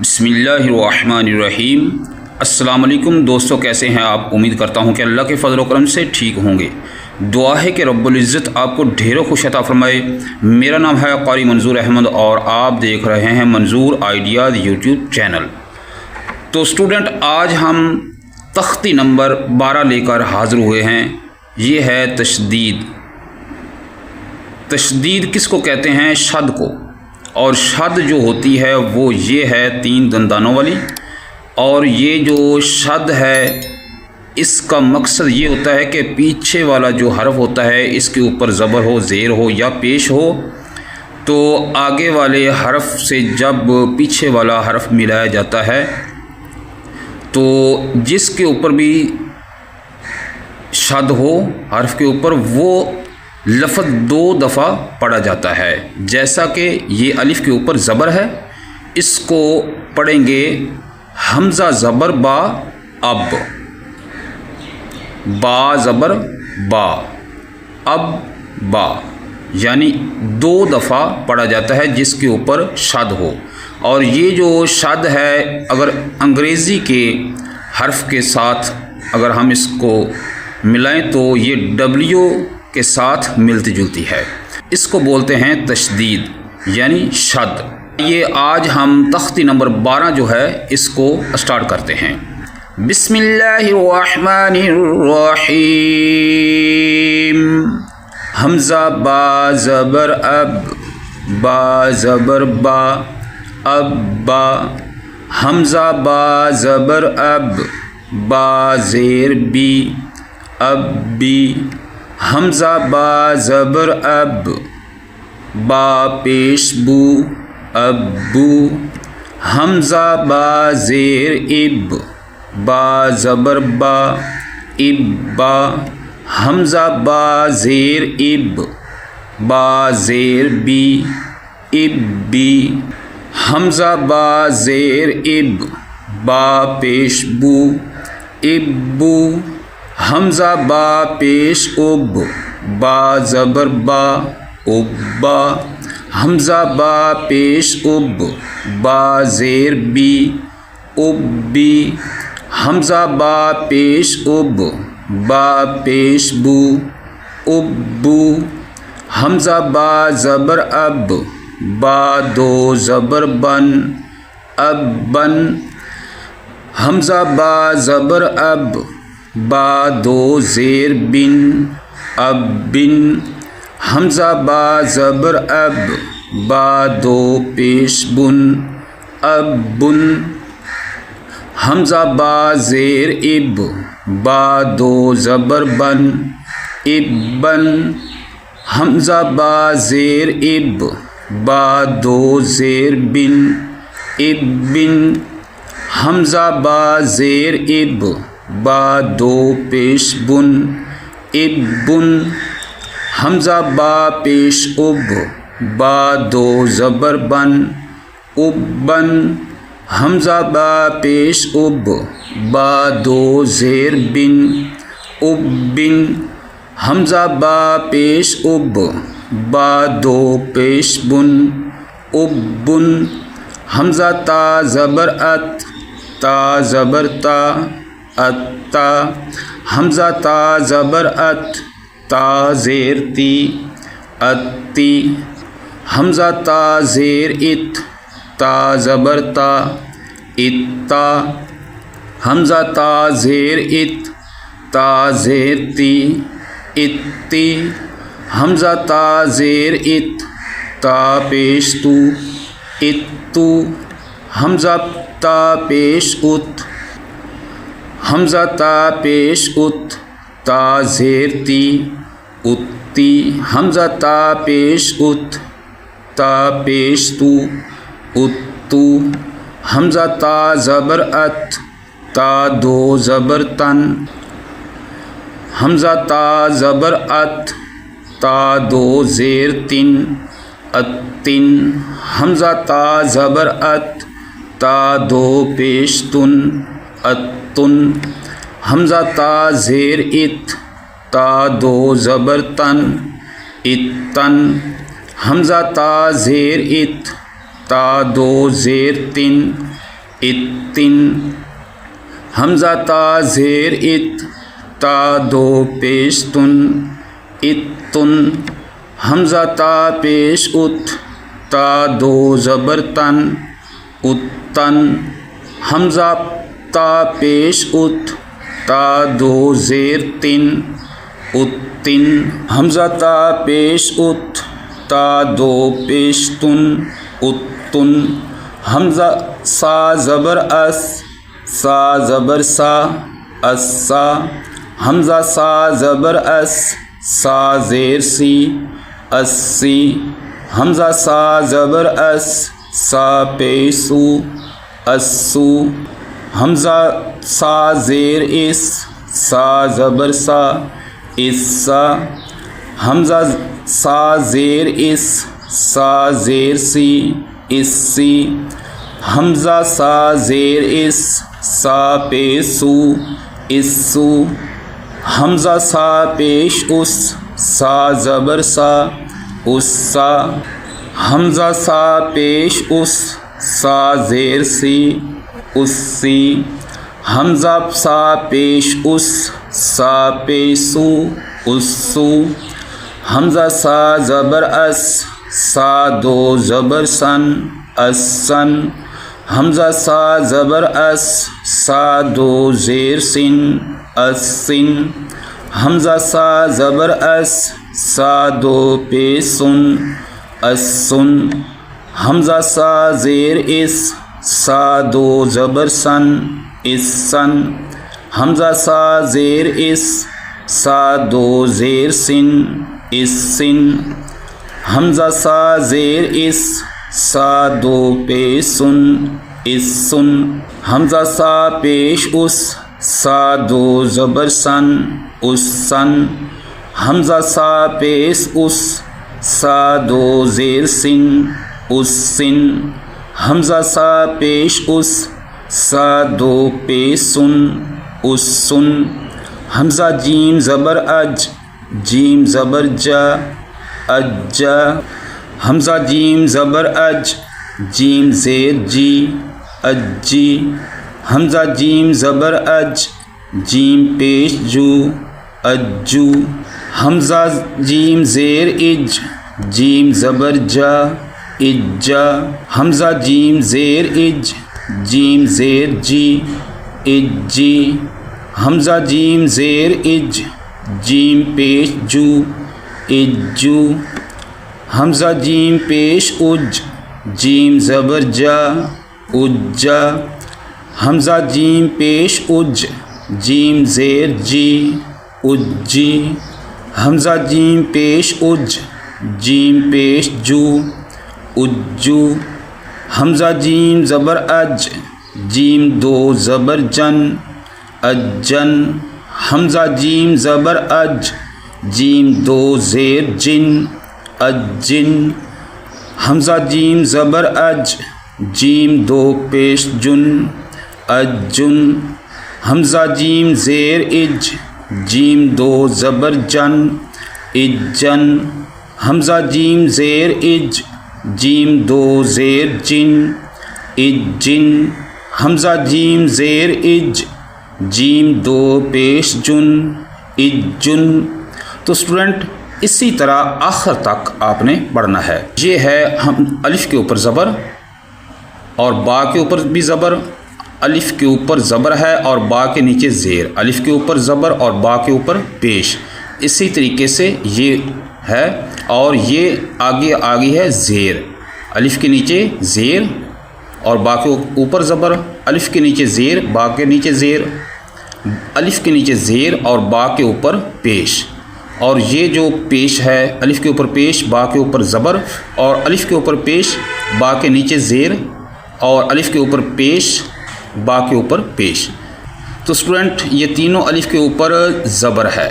بسم اللہ الرحمن الرحیم۔ السلام علیکم دوستو، کیسے ہیں آپ؟ امید کرتا ہوں کہ اللہ کے فضل و کرم سے ٹھیک ہوں گے۔ دعا ہے کہ رب العزت آپ کو ڈھیروں خوش عطا فرمائے۔ میرا نام ہے قاری منظور احمد اور آپ دیکھ رہے ہیں منظور آئیڈیاز یوٹیوب چینل۔ تو اسٹوڈنٹ، آج ہم تختی نمبر 12 لے کر حاضر ہوئے ہیں۔ یہ ہے تشدید۔ تشدید کس کو کہتے ہیں؟ شد کو۔ اور شد جو ہوتی ہے وہ یہ ہے 3 دندانوں والی، اور یہ جو شد ہے اس کا مقصد یہ ہوتا ہے کہ پیچھے والا جو حرف ہوتا ہے اس کے اوپر زبر ہو، زیر ہو یا پیش ہو، تو آگے والے حرف سے جب پیچھے والا حرف ملایا جاتا ہے تو جس کے اوپر بھی شد ہو حرف کے اوپر، وہ لفظ 2 دفعہ پڑھا جاتا ہے۔ جیسا کہ یہ الف کے اوپر زبر ہے، اس کو پڑھیں گے حمزہ زبر با، اب، با زبر با، اب با، یعنی 2 دفعہ پڑھا جاتا ہے جس کے اوپر شد ہو۔ اور یہ جو شد ہے اگر انگریزی کے حرف کے ساتھ اگر ہم اس کو ملائیں تو یہ ڈبلیو کے ساتھ ملتی جلتی ہے، اس کو بولتے ہیں تشدید یعنی شد۔ یہ آج ہم تختی نمبر 12 جو ہے اس کو اسٹارٹ کرتے ہیں۔ بسم اللہ الرحمن الرحیم۔ حمزہ با زبر اب، با زبر با، اب با، حمزہ با زبر اب، با زیر بی، اب بی، حمزہ با زبر اب، با پیش بو، اب بو، حمزہ با زیر اب، با زبر با، اب با، حمزہ با زیر اب، با زیر بی، اب بی، حمزہ با زیر اب، با پیش بو، اب بو، حمزہ با پیش اب، با زبر با، اب با، حمزہ با پیش اب، با زیر بی، اب بی، حمزہ با پیش اب، با پیش بو، اب بو، حمزہ با زبر اب، با 2 زبر بن، اب بن، حمزہ با زبر اب، با 2 زیر بن، اب بن، حمزہ با زبر اب، با 2 پیش بن، اب بن، حمزہ با زیر اب، با 2 زبر بن، اب بن، حمزہ با زیر اب، با 2 زیر بن، اب بن، حمزہ با زیر اب، با 2 پیش بن، اب بن، حمزہ با پیش اب، با 2 زبر بن، اب بن، حمزہ با پیش اب، با 2 زیر بن، اب بن، حمزہ با پیش اب، با 2 پیش بن، اب بن، حمزہ تا زبر ات، تا زبر تا، اتا، حمزہ تا زبر ات، تا زیر تی، اتی، حمزہ تا زیر ات، تا زبر تا، اتا، حمزہ تا زیر ات، تا زیر تی، اتی، حمزہ تا زیر ات، تا پیش تو، اتو، حمزہ تا پیش ات، حمزہ تا پیش ات، تا زیر تی، اتی، حمزہ تا پیش ات، تا پیش تو، اتو، حمزہ تا زبر ات، تا 2 زبر تن، حمزہ تا زبر ات، تا 2 زیر تن، اتن، حمزہ تا زبر ات، تا 2 پیش تن، اتن، حمزہ تا زیر ات، تا 2 زبر تن، اتن، حمزہ تا زیر ات، تا 2 زیر تن، اتن حمزہ تا زیر ات تا دو پیش تن اتن حمزہ تا پیش ات تا دو زبر تن اتن حمزہ تا پیش ات تا دو زیر تن اتن حمزہ تا پیش ات تا دو پیش تن اتن حمزہ سا زبر اس سا زبر سا اسا حمزہ سا زبر اس سا زیر سی اسی حمزہ سا زبر اس سا پیسو اسو حمزہ سا زیر اس سا زبر سا اسا حمزہ سا زیر اس سا زیر سی اسی حمزہ سا زیر اس سا پیسو اسو حمزہ سا پیش اس سا زبر سا اسا حمزہ سا پیش اس سا زیر سی اسی حمزہ سا پیش اس سا پیسو اسو حمزہ سا زبر اس سا دو زبر سن اسن حمزہ سا زبر اس سا دو زیر سن اسن حمزہ سا زبر اس سا دو پیسن اسن حمزہ سا زیر اس سا دو زبر سن اسن حمزہ سا زیر اس سا دو زیر سن اسن حمزہ سا زیر اس سا دو پیسن اسن حمزہ سا پیش اس سا دو زبر سن اسن حمزہ سا پیش اس سا دو زیر سن اسن حمزہ سا پیش اس سا دو پیسن اسن حمزہ جیم زبر اج جیم زبر جا اجا حمزہ جیم زبر اج جیم زیر جی اجی حمزہ جیم زبر اج جیم پیش جو اجو حمزہ جیم زیر اج جیم زبر جا اجا حمزہ جیم زیر اج جیم زیر جی اجی حمزہ جیم زیر اج جیم پیش جو اجو حمزہ جیم پیش اج جیم زبر جا اجا حمزہ جیم پیش اج جیم زیر جی اجی حمزہ جیم پیش اج جیم پیش جو اجو حمزہ جیم زبر اج جیم دو زبر جن اجن حمزہ جیم زبر اج جیم دو زیر جن اجن حمزہ جیم زبر اج جیم دو پیش جن اجن حمزہ جیم زیر اج جیم دو زبر جن اجن حمزہ جیم زیر اج جیم دو زیر جن اجن حمزہ جیم زیر اج جیم دو پیش جن اجن. تو اسٹوڈنٹ اسی طرح آخر تک آپ نے پڑھنا ہے. یہ ہے ہم الف کے اوپر زبر اور با کے اوپر بھی زبر، الف کے اوپر زبر ہے اور با کے نیچے زیر، الف کے اوپر زبر اور با کے اوپر پیش. اسی طریقے سے یہ ہے اور یہ آگے ہے زیر، الف کے نیچے زیر اور با کے اوپر زبر، الف کے نیچے زیر، با کے نیچے زیر، الف کے نیچے زیر اور با کے اوپر پیش. اور یہ جو پیش ہے الف کے اوپر پیش، با کے اوپر زبر اور الف کے اوپر پیش، با کے نیچے زیر اور الف کے اوپر پیش، با کے اوپر پیش. تو اسٹوڈنٹ یہ تینوں الف کے اوپر زبر ہے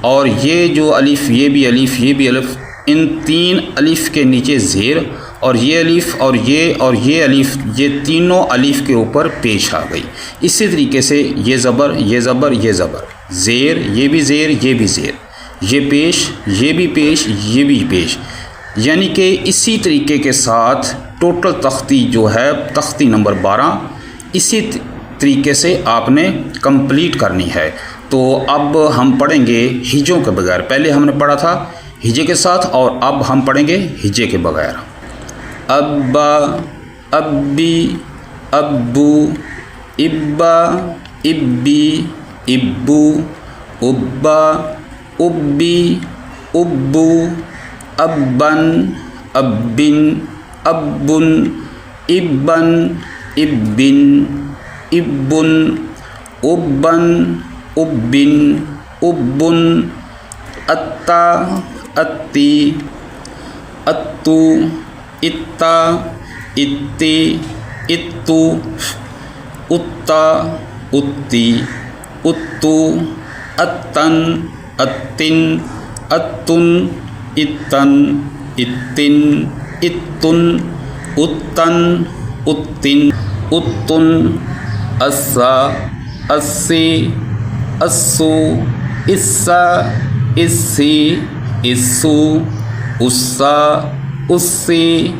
اور یہ جو الف، یہ بھی الف، یہ بھی الف، ان تین الف کے نیچے زیر اور یہ الف اور یہ الف، یہ تینوں الف کے اوپر پیش آ گئی. اسی طریقے سے یہ زبر، یہ زبر، یہ زبر، زیر، یہ بھی زیر، یہ بھی زیر، یہ پیش، یہ بھی پیش، یہ بھی پیش. یعنی کہ اسی طریقے کے ساتھ ٹوٹل تختی جو ہے تختی نمبر 12 اسی طریقے سے آپ نے کمپلیٹ کرنی ہے۔ تو اب ہم پڑھیں گے ہجوں کے بغیر۔ پہلے ہم نے پڑھا تھا ہجے کے ساتھ اور اب ہم پڑھیں گے ہجے کے بغیر۔ ابا، ابی، ابو، ابا، ابی، ابو، ابا، ابی، ابو، ابن، ابن، ابن، ابن، ابن، ابن، ابن، ابن، ابن، اتا، اتی، اتو، اتا، اتی، اتو، اتا، اتی، اتو، اتن، اتن، اتن، اتن، اتن، اتن، اتن، اتن، اتن، اسا، اسی، اسو، اسا، اسی، اسو، اسا، اسی،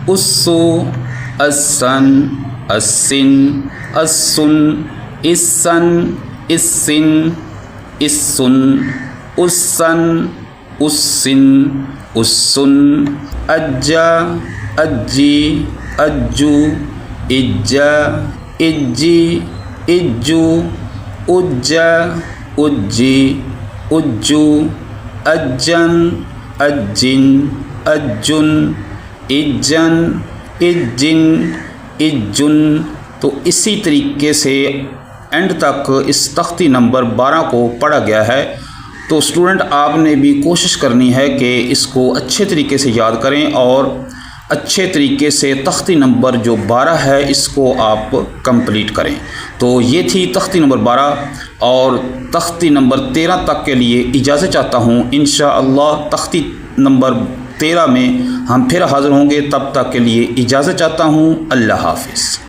اسو، اسن، اسن، اسن، اسن، اسن، اسن، اسن، اسن، اسن، اجا، اجی، اجو، اجا، اجی، اجو، اجا، اجی، اجو، اجن، اجن، اجن، اجن، اجن، اجن۔ تو اسی طریقے سے اینڈ تک اس تختی نمبر 12 کو پڑھا گیا ہے۔ تو اسٹوڈنٹ آپ نے بھی کوشش کرنی ہے کہ اس کو اچھے طریقے سے یاد کریں اور اچھے طریقے سے تختی نمبر جو 12 ہے اس کو آپ کمپلیٹ کریں۔ تو یہ تھی تختی نمبر 12 اور تختی نمبر 13 تک کے لیے اجازت چاہتا ہوں۔ انشاءاللہ تختی نمبر 13 میں ہم پھر حاضر ہوں گے، تب تک کے لیے اجازت چاہتا ہوں۔ اللہ حافظ۔